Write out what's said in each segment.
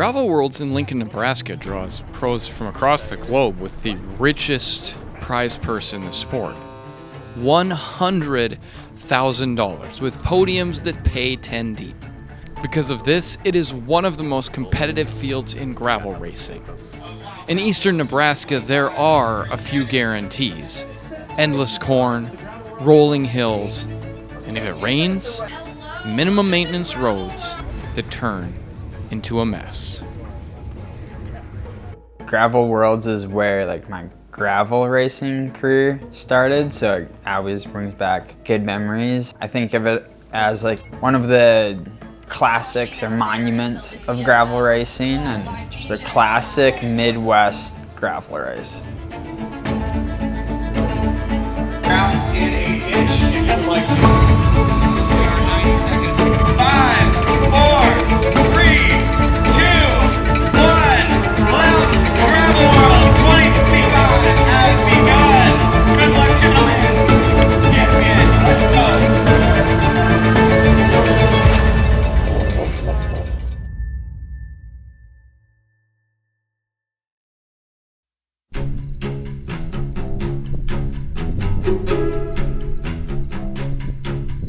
Gravel Worlds in Lincoln, Nebraska draws pros from across the globe with the richest prize purse in the sport. $100,000 with podiums that pay 10 deep. Because of this, it is one of the most competitive fields in gravel racing. In eastern Nebraska, there are a few guarantees. Endless corn, rolling hills, and if it rains, minimum maintenance roads that turn into a mess. Gravel Worlds is where my gravel racing career started, so it always brings back good memories. I think of it as one of the classics or monuments of gravel racing, and just a classic Midwest gravel race. Grass in a ditch if you'd like to. There are 90 seconds. 5, 4, 3, 2, 1. Left Gravel World 2025 has begun. Good luck, gentlemen. Get in. Let's go.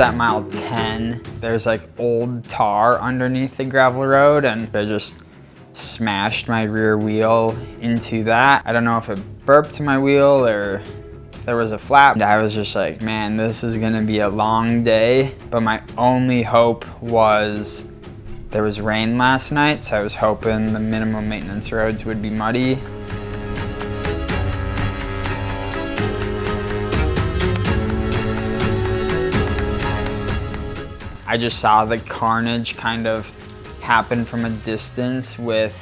At mile 10, there's old tar underneath the gravel road, and I just smashed my rear wheel into that. I don't know if it burped my wheel or if there was a flap. I was just like, man, this is gonna be a long day. But my only hope was there was rain last night, so I was hoping the minimum maintenance roads would be muddy. I just saw the carnage kind of happen from a distance with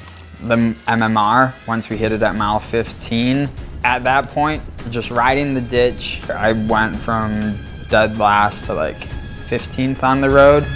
the MMR once we hit it at mile 15. At that point, just riding the ditch, I went from dead last to 15th on the road.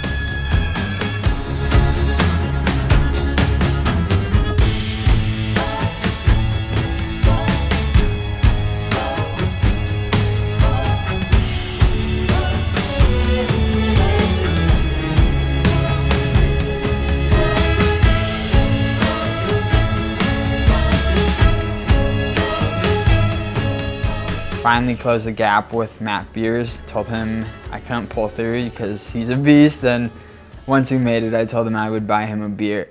Finally closed the gap with Matt Beers. Told him I couldn't pull through because he's a beast, and once we made it, I told him I would buy him a beer.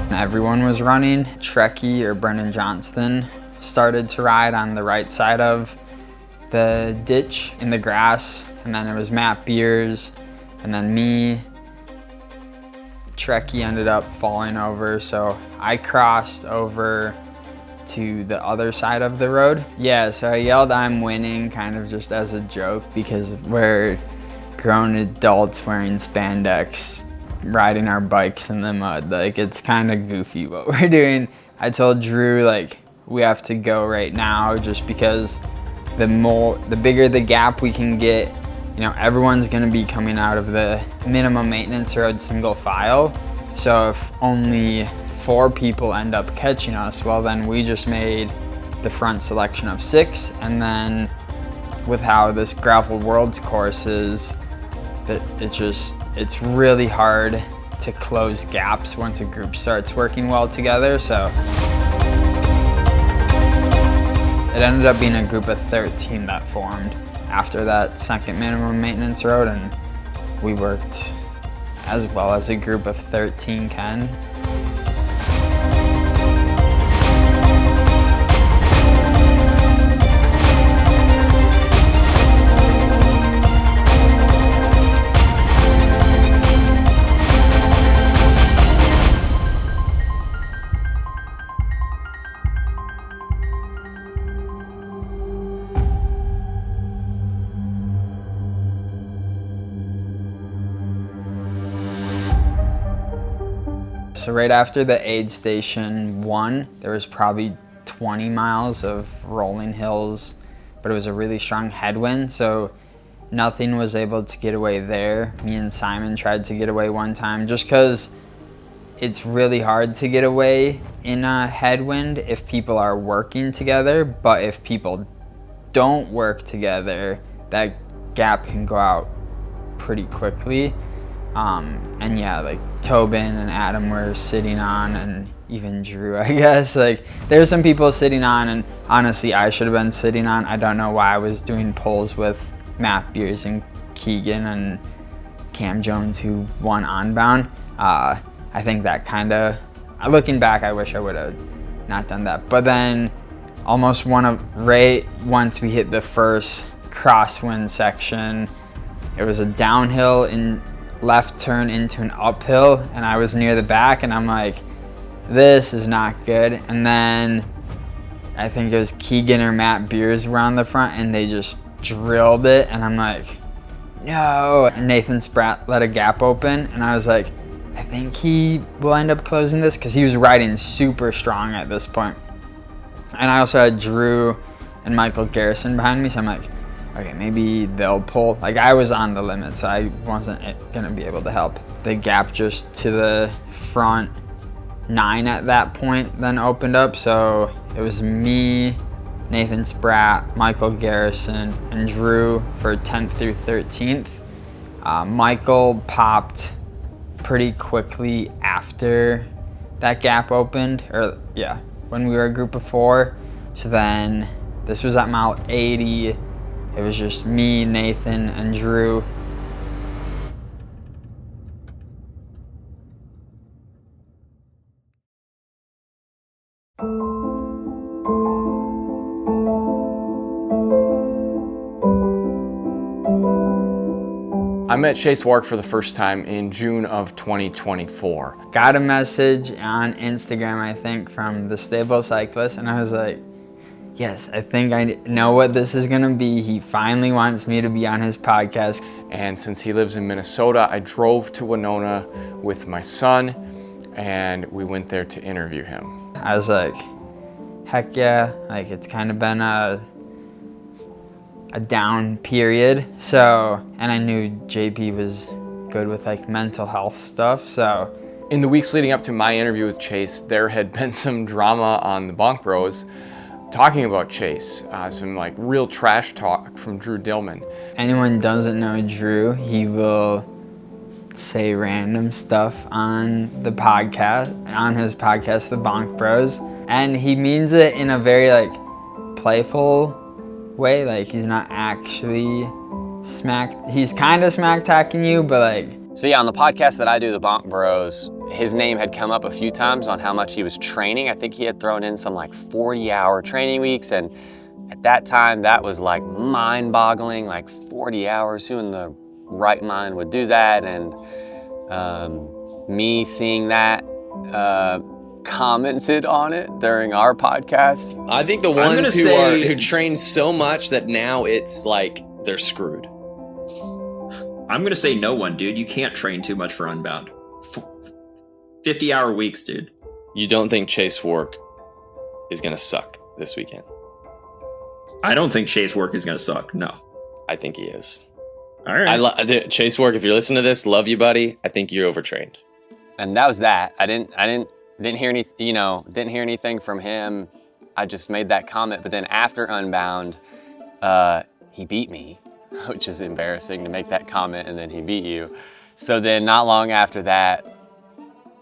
Everyone was running. Trekkie, or Brendan Johnston, started to ride on the right side of the ditch in the grass, and then it was Matt Beers, and then me. Trekkie ended up falling over, so I crossed over to the other side of the road. Yeah, so I yelled I'm winning kind of just as a joke because we're grown adults wearing spandex, riding our bikes in the mud. It's kind of goofy what we're doing. I told Drew we have to go right now just because the bigger the gap we can get, everyone's gonna be coming out of the minimum maintenance road single file. So if only 4 people end up catching us, well then we just made the front selection of 6. And then with how this Gravel Worlds course is, that it's really hard to close gaps once a group starts working well together. So it ended up being a group of 13 that formed after that second minimum maintenance road, and we worked as well as a group of 13 can. So right after the aid station 1, there was probably 20 miles of rolling hills, but it was a really strong headwind, so nothing was able to get away there. Me and Simon tried to get away one time just because it's really hard to get away in a headwind if people are working together, but if people don't work together, that gap can go out pretty quickly. And yeah, like Tobin and Adam were sitting on, and even Drew, I guess. Like, there's some people sitting on, and honestly, I should have been sitting on. I don't know why I was doing pulls with Matt Beers and Keegan and Cam Jones, who won Unbound. I think that kind of, looking back, I wish I would have not done that. But then almost right once we hit the first crosswind section, it was a downhill and left turn into an uphill, and I was near the back, and I'm like, this is not good. And then I think it was Keegan or Matt Beers were on the front, and they just drilled it, and I'm like, no. And Nathan Spratt let a gap open, and I was like, I think he will end up closing this, because he was riding super strong at this point. And I also had Drew and Michael Garrison behind me, so I'm like, okay, maybe they'll pull. Like, I was on the limit, so I wasn't gonna be able to help. The gap just to the front 9 at that point then opened up, so it was me, Nathan Spratt, Michael Garrison, and Drew for 10th through 13th. Michael popped pretty quickly after that gap opened, or yeah, when we were a group of 4. So then this was at mile 80. It was just me, Nathan, and Drew. I met Chase Wark for the first time in June of 2024. Got a message on Instagram, I think, from the Stable Cyclist, and I was like, yes, I think I know what this is gonna be. He finally wants me to be on his podcast. And since he lives in Minnesota, I drove to Winona with my son, and we went there to interview him. I was like, heck yeah, like it's kind of been a down period. So, and I knew JP was good with like mental health stuff, so. In the weeks leading up to my interview with Chase, there had been some drama on the Bonk Bros talking about Chase, some like real trash talk from Drew Dillman. Anyone doesn't know Drew, he will say random stuff on the podcast, on his podcast, The Bonk Bros. And he means it in a very like playful way, like he's not actually he's kind of smack talking you, but like. So yeah, on the podcast that I do, The Bonk Bros, his name had come up a few times on how much he was training. I think he had thrown in some like 40-hour training weeks, and at that time that was like mind-boggling, like 40 hours, who in the right mind would do that? And me seeing that, commented on it during our podcast. I think the ones who train so much that now it's like they're screwed. I'm gonna say no one, dude. You can't train too much for Unbound. 50-hour weeks, dude. You don't think Chase Wark is gonna suck this weekend? I don't think Chase Wark is gonna suck. No, I think he is. All right, Chase Wark, if you're listening to this, love you, buddy. I think you're overtrained. And that was that. I didn't hear anything from him. I just made that comment. But then after Unbound, he beat me, which is embarrassing to make that comment and then he beat you. So then not long after that,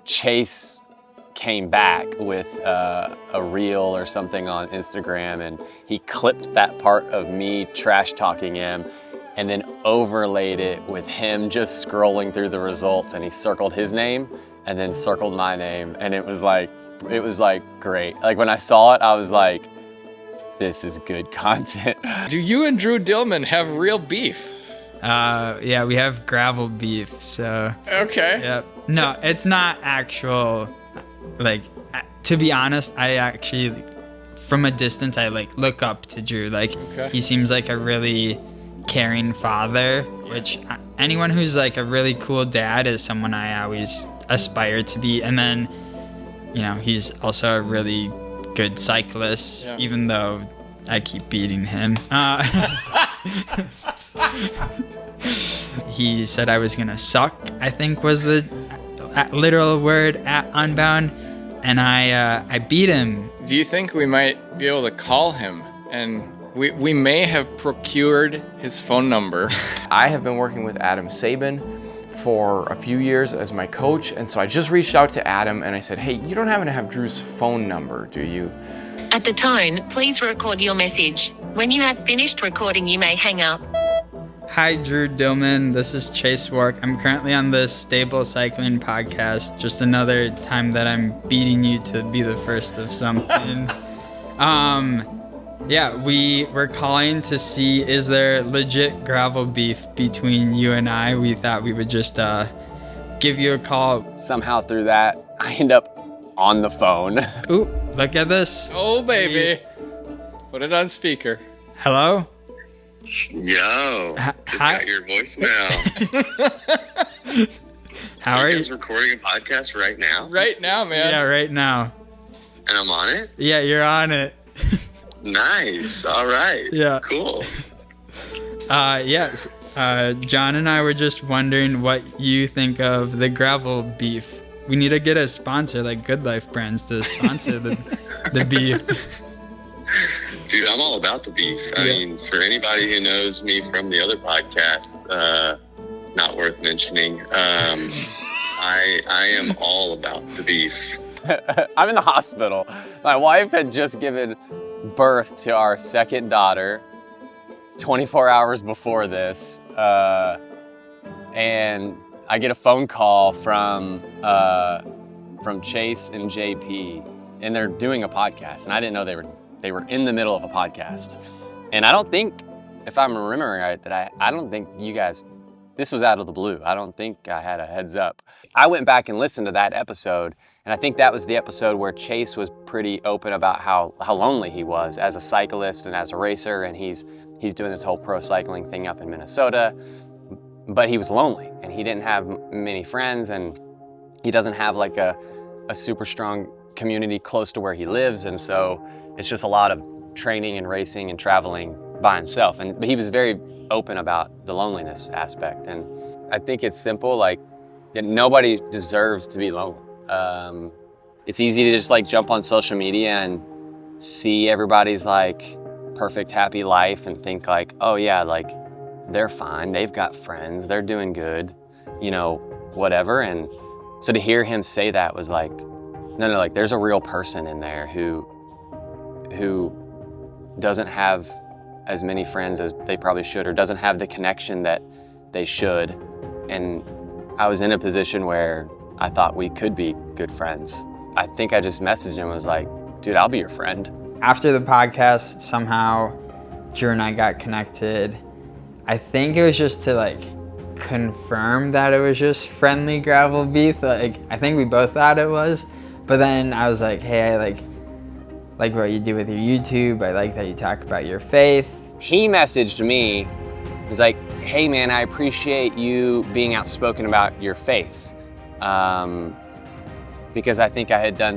Chase came back with a reel or something on Instagram, and he clipped that part of me trash talking him and then overlaid it with him just scrolling through the results, and he circled his name and then circled my name, and it was like great. Like when I saw it, I was like, this is good content. Do you and Drew Dillman have real beef? Yeah, we have gravel beef, so. Okay. Yep. No, it's not actual, like, to be honest, I actually, from a distance, I like look up to Drew. Like, He seems like a really caring father, which anyone who's like a really cool dad is someone I always aspire to be. And then, you know, he's also a really good cyclist, even though I keep beating him. He said I was gonna suck, I think was the literal word at Unbound, and I beat him. Do you think we might be able to call him and We may have procured his phone number. I have been working with Adam Sabin for a few years as my coach, and so I just reached out to Adam and I said, hey, you don't happen to have Drew's phone number, do you? At the tone, please record your message. When you have finished recording, you may hang up. Hi, Drew Dillman. This is Chase Wark. I'm currently on the Stable Cycling podcast. Just another time that I'm beating you to be the first of something. We're calling to see, is there legit gravel beef between you and I? We thought we would just give you a call. Somehow through that, I end up on the phone. Ooh, look at this. Oh, baby. Put it on speaker. Hello? Yo, just hi. got your voicemail. How are you you? guys recording a podcast right now? Right now, man. Yeah, right now. And I'm on it? Yeah, you're on it. Nice. All right. Yeah. Cool. Yes. John and I were just wondering what you think of the gravel beef. We need to get a sponsor, like Good Life Brands, to sponsor the beef. Dude, I'm all about the beef. I mean, for anybody who knows me from the other podcast, not worth mentioning, I am all about the beef. I'm in the hospital. My wife had just given birth to our second daughter 24 hours before this. And I get a phone call from Chase and JP, and they're doing a podcast. And I didn't know they were in the middle of a podcast. And I don't think, if I'm remembering right, that I don't think you guys, this was out of the blue. I don't think I had a heads up. I went back and listened to that episode, and I think that was the episode where Chase was pretty open about how lonely he was as a cyclist and as a racer, and he's doing this whole pro cycling thing up in Minnesota, but he was lonely, and he didn't have many friends, and he doesn't have like a super strong community close to where he lives, and so it's just a lot of training and racing and traveling by himself. But he was very open about the loneliness aspect. And I think it's simple, like nobody deserves to be lonely. It's easy to just like jump on social media and see everybody's like perfect, happy life and think like, oh yeah, like they're fine, they've got friends, they're doing good, you know, whatever. And so to hear him say that was like, no, like there's a real person in there who doesn't have as many friends as they probably should, or doesn't have the connection that they should. And I was in a position where I thought we could be good friends. I think I just messaged him and was like, dude, I'll be your friend. After the podcast, somehow Drew and I got connected. I think it was just to like confirm that it was just friendly gravel beef. Like, I think we both thought it was. But then I was like, hey, I like what you do with your YouTube. I like that you talk about your faith. He messaged me, he's like, hey man, I appreciate you being outspoken about your faith. Because I think I had done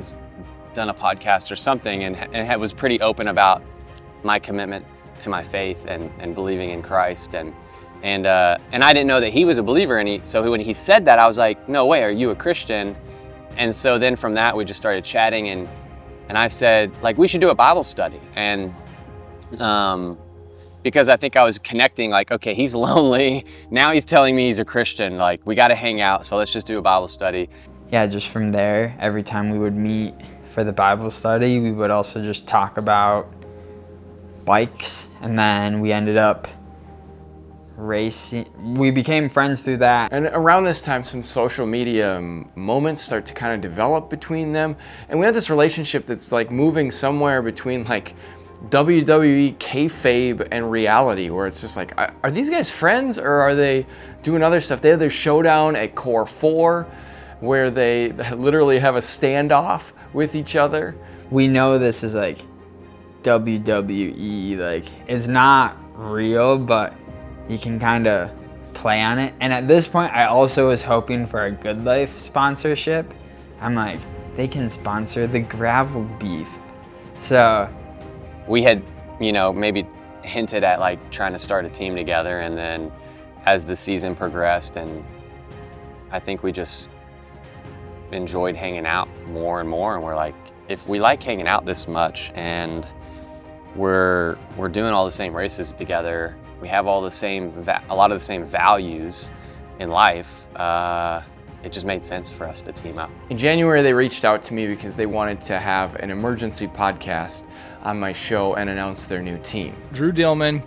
a podcast or something and was pretty open about my commitment to my faith and believing in Christ. And I didn't know that he was a believer. So when he said that, I was like, no way, are you a Christian? And so then from that, we just started chatting, and I said, like, we should do a Bible study. And because I think I was connecting, like, okay, he's lonely. Now he's telling me he's a Christian. Like, we got to hang out, so let's just do a Bible study. Yeah, just from there, every time we would meet for the Bible study, we would also just talk about bikes. And then we ended up racing. We became friends through that. And around this time, some social media moments start to kind of develop between them. And we had this relationship that's like moving somewhere between like WWE kayfabe and reality, where it's just like, are these guys friends or are they doing other stuff? They had their showdown at Core 4 where they literally have a standoff with each other. We know this is like WWE, like it's not real, but you can kind of play on it. And at this point, I also was hoping for a Good Life sponsorship. I'm like, they can sponsor the gravel beef. So we had, maybe hinted at like trying to start a team together, and then as the season progressed, and I think we just enjoyed hanging out more and more, and we're like, if we like hanging out this much and we're doing all the same races together. We have all the same, a lot of the same values in life. It just made sense for us to team up. In January, they reached out to me because they wanted to have an emergency podcast on my show and announce their new team. Drew Dillman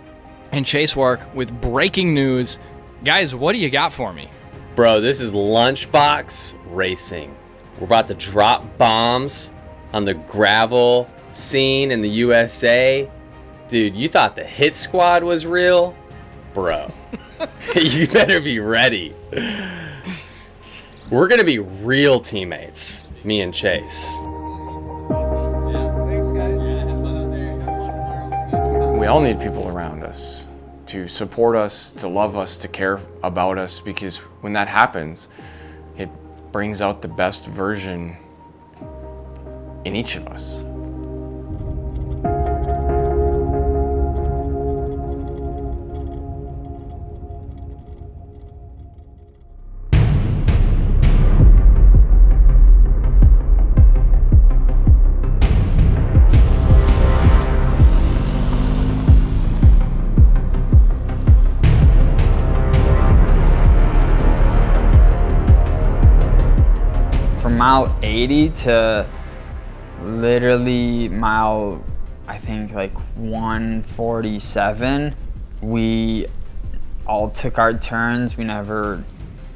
and Chase Wark with breaking news. Guys, what do you got for me? Bro, this is lunchbox racing. We're about to drop bombs on the gravel scene in the USA. Dude, you thought the hit squad was real? Bro, you better be ready. We're gonna be real teammates, me and Chase. We all need people around us to support us, to love us, to care about us, because when that happens, it brings out the best version in each of us. From mile 80 to literally mile, I think like 147, we all took our turns. We never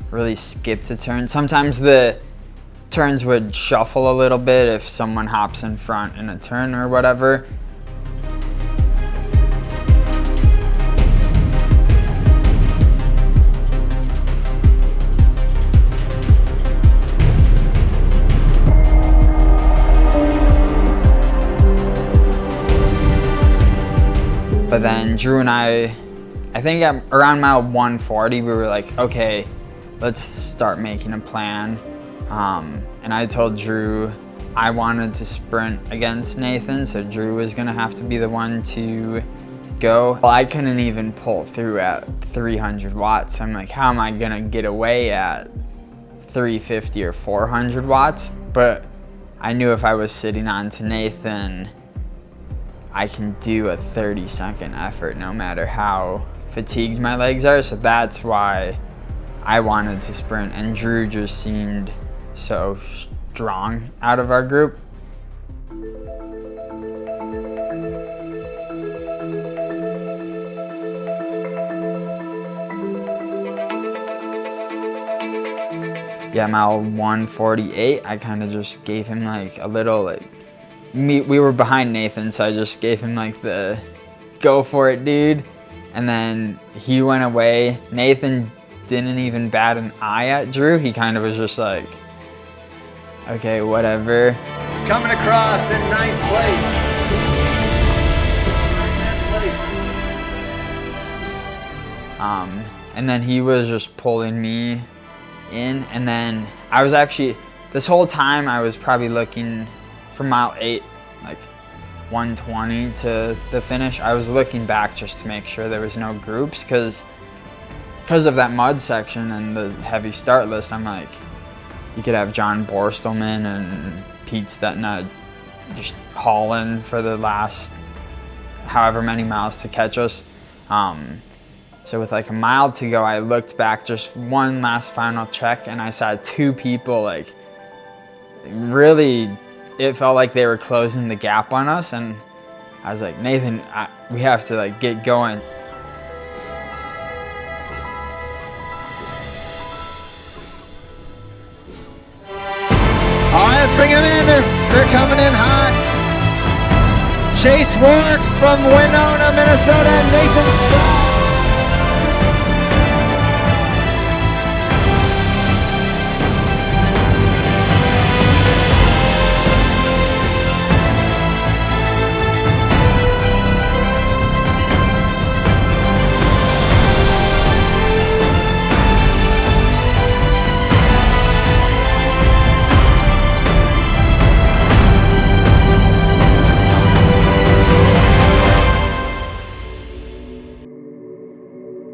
really skipped a turn. Sometimes the turns would shuffle a little bit if someone hops in front in a turn or whatever. But then Drew and I think at around mile 140, we were like, okay, let's start making a plan. And I told Drew I wanted to sprint against Nathan, so Drew was gonna have to be the one to go. Well, I couldn't even pull through at 300 watts. I'm like, how am I gonna get away at 350 or 400 watts? But I knew if I was sitting on to Nathan, I can do a 30-second effort no matter how fatigued my legs are. So that's why I wanted to sprint, and Drew just seemed so strong out of our group. Yeah, mile 148, I kind of just gave him like a little we were behind Nathan, so I just gave him like the go for it, dude. And then he went away. Nathan didn't even bat an eye at Drew. He kind of was just like, okay, whatever. Coming across in 9th place. 10th place. And then he was just pulling me in. And then I was actually, this whole time I was probably looking from mile 8, like 120 to the finish. I was looking back just to make sure there was no groups, because of that mud section and the heavy start list. I'm like, you could have John Borstelman and Pete Stetna just hauling for the last however many miles to catch us. So with like a mile to go, I looked back, just one last final check, and I saw two people like really, it felt like they were closing the gap on us, and I was like, Nathan, we have to like get going. All right, let's bring them in. They're coming in hot. Chase Wark from Winona, Minnesota, Nathan Stott.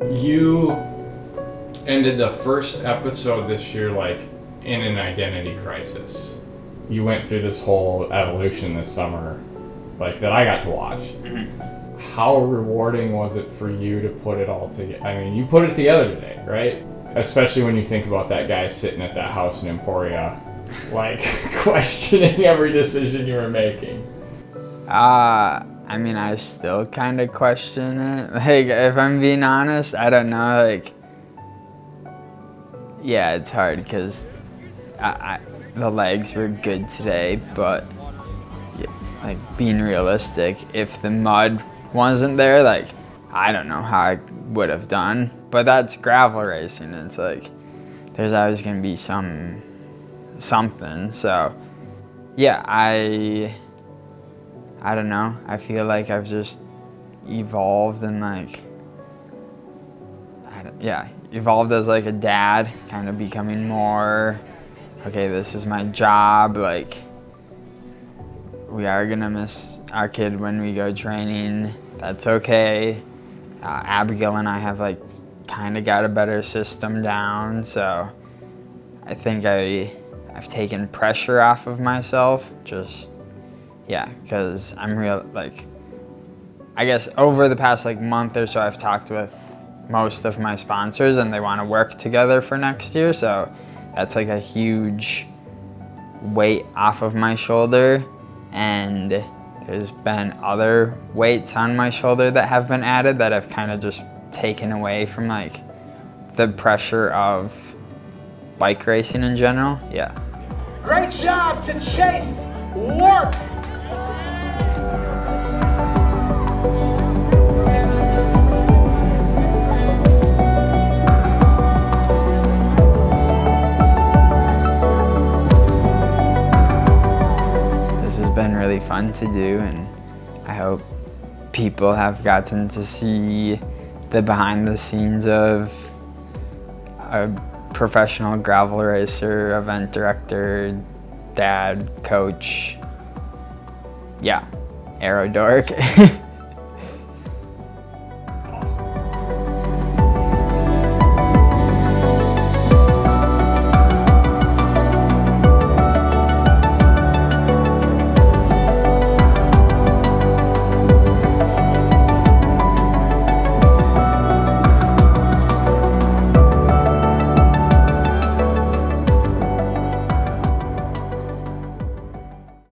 You ended the first episode this year like in an identity crisis. You went through this whole evolution this summer like that I got to watch. How rewarding was it for you to put it all together? I mean, you put it together today, right? Especially when you think about that guy sitting at that house in Emporia, like questioning every decision you were making. I mean, I still kind of question it. Like, if I'm being honest, I don't know. Like, yeah, it's hard because the legs were good today, but like being realistic, if the mud wasn't there, like, I don't know how I would have done. But that's gravel racing. It's like there's always gonna be something. So yeah, I don't know. I feel like I've just evolved and like, evolved as like a dad, kind of becoming more, okay, this is my job. Like, we are gonna miss our kid when we go training. That's okay. Abigail and I have like kind of got a better system down. So I think I've taken pressure off of myself. Just, yeah, because I'm like, I guess over the past like month or so, I've talked with most of my sponsors and they want to work together for next year. So that's like a huge weight off of my shoulder. And there's been other weights on my shoulder that have been added that have kind of just taken away from like the pressure of bike racing in general. Yeah. Great job to Chase Wark. Been really fun to do, and I hope people have gotten to see the behind the scenes of a professional gravel racer, event director, dad, coach, yeah, aero dork.